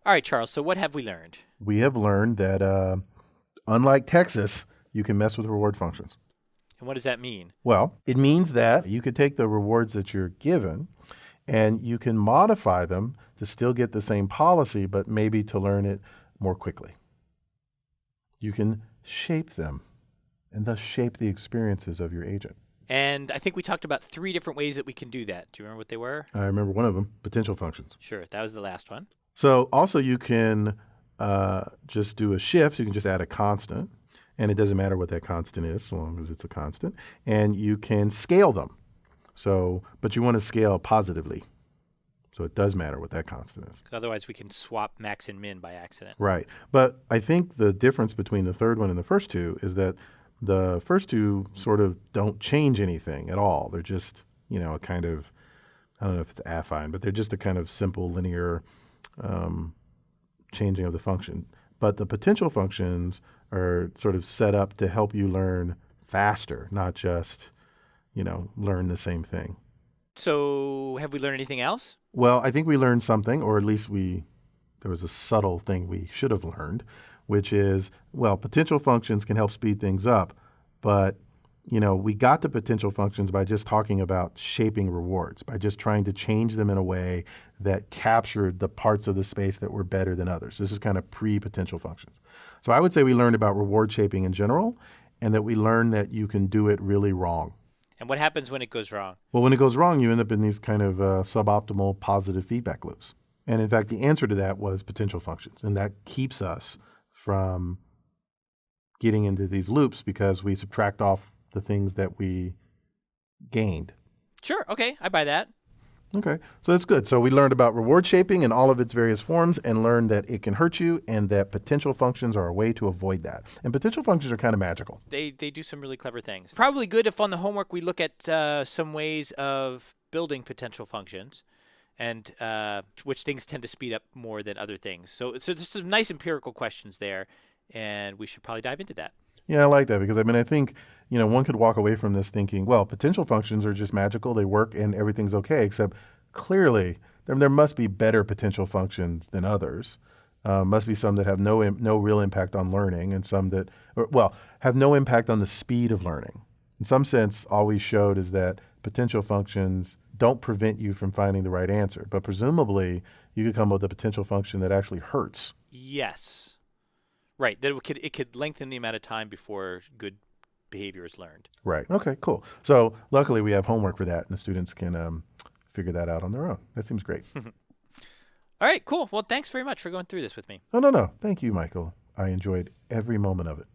All right, Charles, so what have we learned? We have learned that unlike Texas, you can mess with reward functions. And what does that mean? Well, it means that you could take the rewards that you're given and you can modify them to still get the same policy, but maybe to learn it more quickly. You can shape them and thus shape the experiences of your agent. And I think we talked about 3 different ways that we can do that. Do you remember what they were? I remember one of them, potential functions. Sure, that was the last one. So also you can just do a shift. You can just add a constant, and it doesn't matter what that constant is, so long as it's a constant. And you can scale them. So, but you want to scale positively. So it does matter what that constant is. 'Cause otherwise, we can swap max and min by accident. Right. But I think the difference between the third one and the first two is that the first two sort of don't change anything at all. They're just, a kind of, I don't know if it's affine, but they're just a kind of simple linear changing of the function. But the potential functions are sort of set up to help you learn faster, not just, learn the same thing. So have we learned anything else? Well, I think we learned something, or at least there was a subtle thing we should have learned, which is, potential functions can help speed things up, but we got the potential functions by just talking about shaping rewards, by just trying to change them in a way that captured the parts of the space that were better than others. This is kind of pre-potential functions. So I would say we learned about reward shaping in general, and that we learned that you can do it really wrong. And what happens when it goes wrong? Well, when it goes wrong, you end up in these kind of suboptimal positive feedback loops. And in fact, the answer to that was potential functions. And that keeps us from getting into these loops because we subtract off the things that we gained. Sure, okay, I buy that. Okay, so that's good. So we learned about reward shaping in all of its various forms and learned that it can hurt you and that potential functions are a way to avoid that. And potential functions are kind of magical. They do some really clever things. Probably good if on the homework we look at some ways of building potential functions and which things tend to speed up more than other things. So there's some nice empirical questions there, and we should probably dive into that. Yeah, I like that because, I think, one could walk away from this thinking, potential functions are just magical. They work and everything's okay, except clearly there must be better potential functions than others. Must be some that have no real impact on learning and some that, have no impact on the speed of learning. In some sense, all we showed is that potential functions don't prevent you from finding the right answer, but presumably you could come up with a potential function that actually hurts. Yes. Right, that it could lengthen the amount of time before good behavior is learned. Right. Okay, cool. So luckily we have homework for that, and the students can figure that out on their own. That seems great. All right, cool. Well, thanks very much for going through this with me. No. Thank you, Michael. I enjoyed every moment of it.